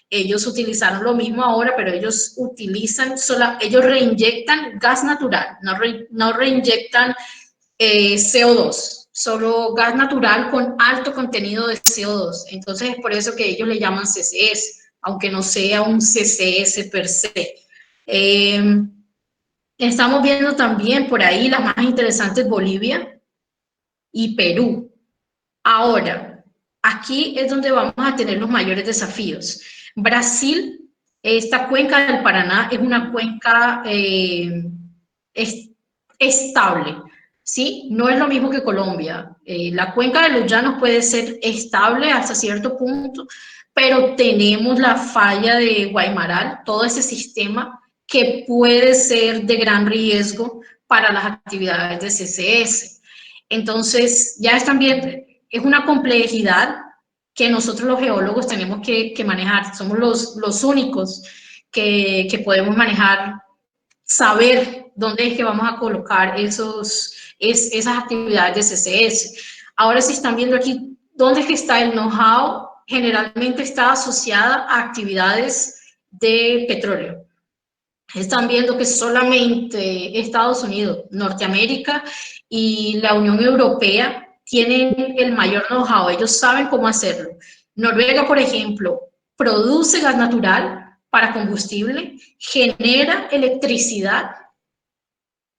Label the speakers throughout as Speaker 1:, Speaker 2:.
Speaker 1: ellos utilizaron lo mismo ahora, pero ellos utilizan, ellos reinyectan gas natural, no reinyectan CO2, solo gas natural con alto contenido de CO2. Entonces es por eso que ellos le llaman CCS, aunque no sea un CCS per se. Estamos viendo también por ahí las más interesantes, Bolivia y Perú. Ahora, aquí es donde vamos a tener los mayores desafíos. Brasil, esta cuenca del Paraná es una cuenca estable, ¿sí? No es lo mismo que Colombia. La cuenca de los llanos puede ser estable hasta cierto punto, pero tenemos la falla de Guaymaral, todo ese sistema que puede ser de gran riesgo para las actividades de CCS. Entonces, ya están viendo, es una complejidad que nosotros los geólogos tenemos que manejar. Somos los únicos que podemos manejar, saber dónde es que vamos a colocar esas actividades de CCS. Ahora, si están viendo aquí, ¿dónde es que está el know-how? Generalmente está asociada a actividades de petróleo. Están viendo que solamente Estados Unidos, Norteamérica y la Unión Europea tienen el mayor know-how, ellos saben cómo hacerlo. Noruega, por ejemplo, produce gas natural para combustible, genera electricidad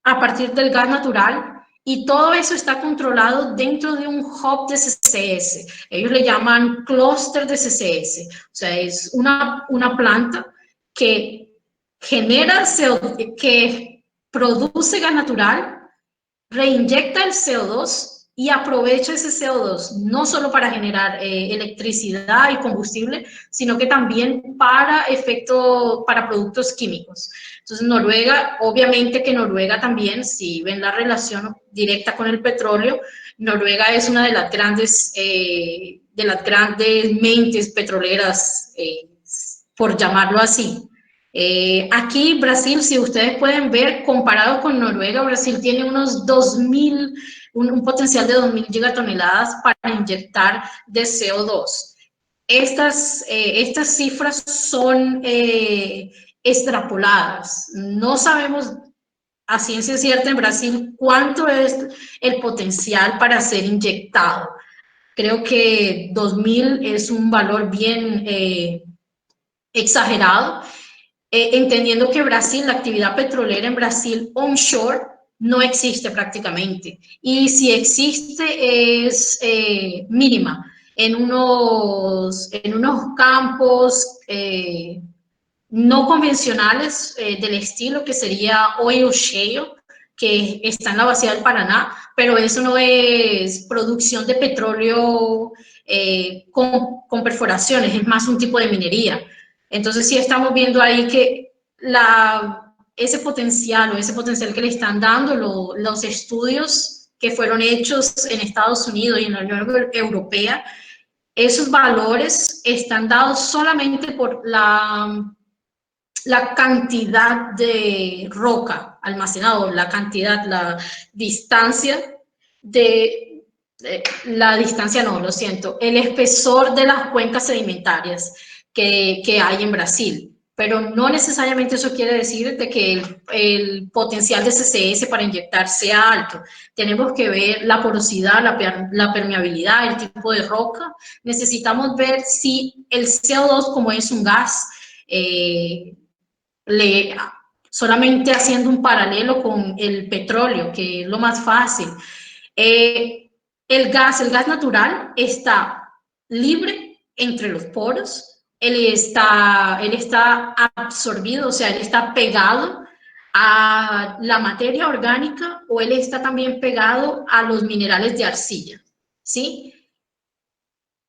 Speaker 1: a partir del gas natural y todo eso está controlado dentro de un hub de CCS. Ellos le llaman clúster de CCS, o sea, es una planta que genera CO2, que produce gas natural, reinyecta el CO2 y aprovecha ese CO2 no solo para generar electricidad y combustible, sino que también para productos químicos. Entonces, Noruega, obviamente que Noruega también, si ven la relación directa con el petróleo, Noruega es una de las grandes mentes petroleras, por llamarlo así. Aquí Brasil, si ustedes pueden ver, comparado con Noruega, Brasil tiene unos 2.000, un potencial de 2.000 gigatoneladas para inyectar de CO2. Estas cifras son extrapoladas. No sabemos a ciencia cierta en Brasil cuánto es el potencial para ser inyectado. Creo que 2.000 es un valor bien exagerado. Entendiendo que Brasil, la actividad petrolera en Brasil onshore no existe prácticamente, y si existe es mínima, en unos campos no convencionales del estilo que sería oil shale, que está en la Bahía del Paraná, pero eso no es producción de petróleo con perforaciones, es más un tipo de minería. Entonces sí estamos viendo ahí que ese potencial que le están dando los estudios que fueron hechos en Estados Unidos y en la Unión Europea, esos valores están dados solamente por la cantidad de roca almacenado, la distancia el espesor de las cuencas sedimentarias que hay en Brasil. Pero no necesariamente eso quiere decir de que el potencial de CCS para inyectar sea alto. Tenemos que ver la porosidad, la permeabilidad, el tipo de roca. Necesitamos ver si el CO2, como es un gas, solamente haciendo un paralelo con el petróleo, que es lo más fácil. El gas natural está libre entre los poros, él está absorbido, o sea, él está pegado a la materia orgánica, o él está también pegado a los minerales de arcilla, ¿sí?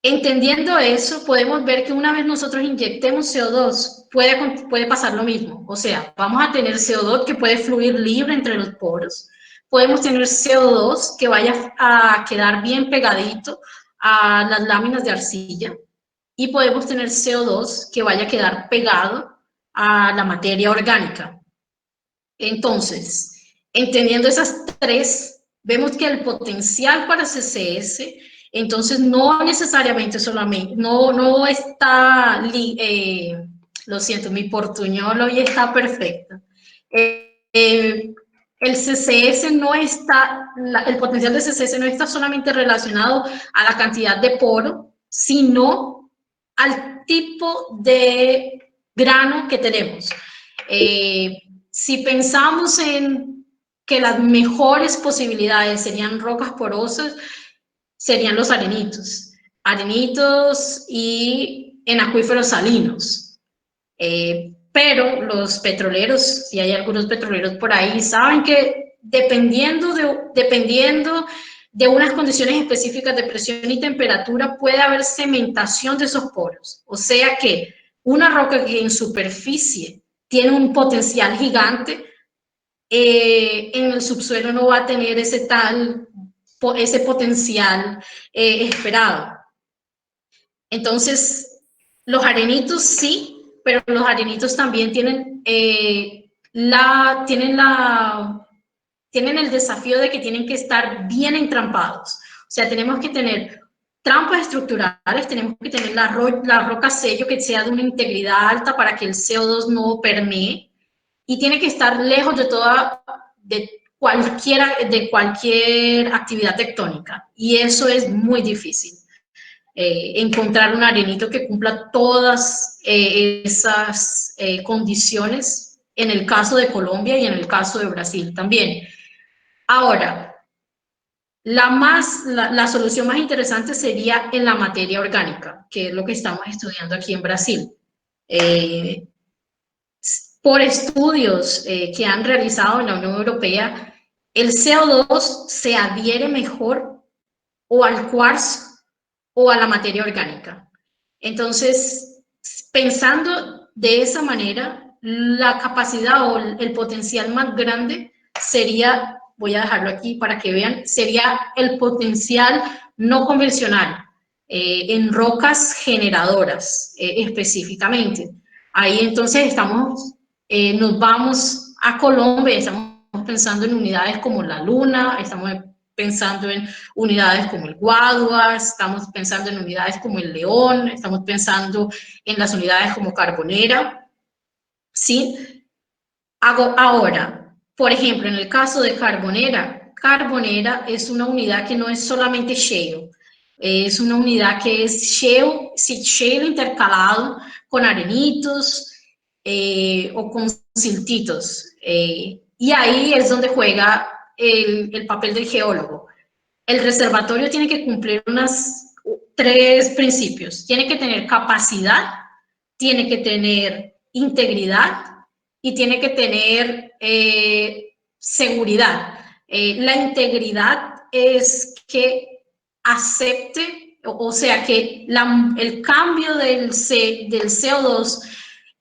Speaker 1: Entendiendo eso, podemos ver que una vez nosotros inyectemos CO2, puede pasar lo mismo. O sea, vamos a tener CO2 que puede fluir libre entre los poros. Podemos tener CO2 que vaya a quedar bien pegadito a las láminas de arcilla. Y podemos tener CO2 que vaya a quedar pegado a la materia orgánica. Entonces, entendiendo esas tres, vemos que el potencial para CCS Entonces, no necesariamente solamente, no está, lo siento, mi portuñol hoy está perfecto. El CCS no está, el potencial de CCS no está solamente relacionado a la cantidad de poro, sino al tipo de grano que tenemos. Si pensamos en que las mejores posibilidades serían rocas porosas, serían los arenitos y en acuíferos salinos. Pero los petroleros, si hay algunos petroleros por ahí, saben que dependiendo de unas condiciones específicas de presión y temperatura, puede haber cementación de esos poros. O sea que una roca que en superficie tiene un potencial gigante, en el subsuelo no va a tener ese potencial esperado. Entonces, los arenitos sí, pero los arenitos también tienen el desafío de que tienen que estar bien entrampados. O sea, tenemos que tener trampas estructurales, tenemos que tener la roca sello que sea de una integridad alta para que el CO2 no permee, y tiene que estar lejos de cualquier actividad tectónica. Y eso es muy difícil. Encontrar un arenito que cumpla todas esas condiciones en el caso de Colombia y en el caso de Brasil también. Ahora, la solución más interesante sería en la materia orgánica, que es lo que estamos estudiando aquí en Brasil. Por estudios que han realizado en la Unión Europea, el CO2 se adhiere mejor o al cuarzo o a la materia orgánica. Entonces, pensando de esa manera, la capacidad o el potencial más grande sería, voy a dejarlo aquí para que vean, sería el potencial no convencional en rocas generadoras específicamente. Ahí entonces nos vamos a Colombia, estamos pensando en unidades como la Luna, estamos pensando en unidades como el Guadua, estamos pensando en unidades como el León, estamos pensando en las unidades como Carbonera, ¿sí? Ahora, por ejemplo, en el caso de Carbonera, Carbonera es una unidad que no es solamente shale, es una unidad que es shale intercalado con arenitos o con siltitos. Y ahí es donde juega el papel del geólogo. El reservatorio tiene que cumplir tres principios. Tiene que tener capacidad, tiene que tener integridad y tiene que tener seguridad. La integridad es que acepte, o sea, que el cambio del CO2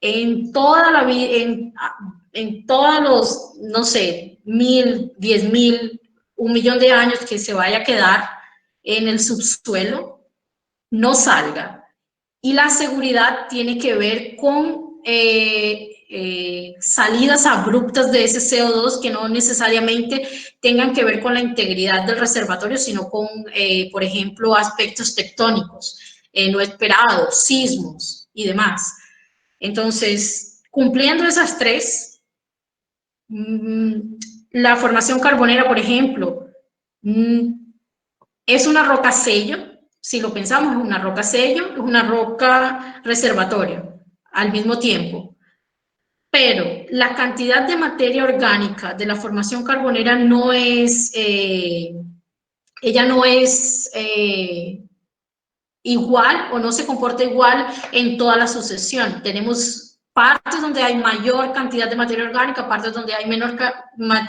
Speaker 1: en toda la vida, en todos los, no sé, 1000, 10.000, 1.000.000 de años que se vaya a quedar en el subsuelo, no salga. Y la seguridad tiene que ver con salidas abruptas de ese CO2 que no necesariamente tengan que ver con la integridad del reservatorio, sino con, por ejemplo, aspectos tectónicos no esperados, sismos y demás. Entonces, cumpliendo esas tres, la formación carbonera, por ejemplo, es una roca sello. Si lo pensamos, es una roca sello, es una roca reservatorio al mismo tiempo. Pero la cantidad de materia orgánica de la formación carbonera no es, ella no es igual o no se comporta igual en toda la sucesión. Tenemos partes donde hay mayor cantidad de materia orgánica, partes donde hay menor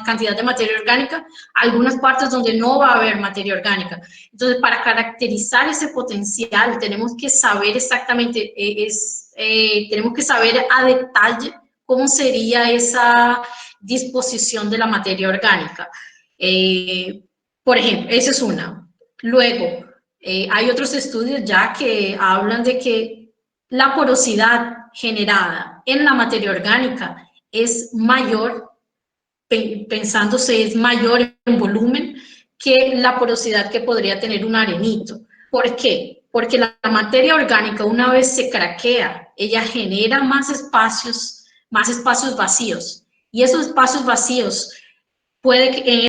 Speaker 1: cantidad de materia orgánica, algunas partes donde no va a haber materia orgánica. Entonces, para caracterizar ese potencial, tenemos que saber exactamente, tenemos que saber a detalle cómo sería esa disposición de la materia orgánica. Por ejemplo, esa es una. Luego, hay otros estudios ya que hablan de que la porosidad generada en la materia orgánica es mayor, pensándose es mayor en volumen que la porosidad que podría tener un arenito. ¿Por qué? Porque la materia orgánica, una vez se craquea, ella genera más espacios vacíos. Y esos espacios vacíos puede que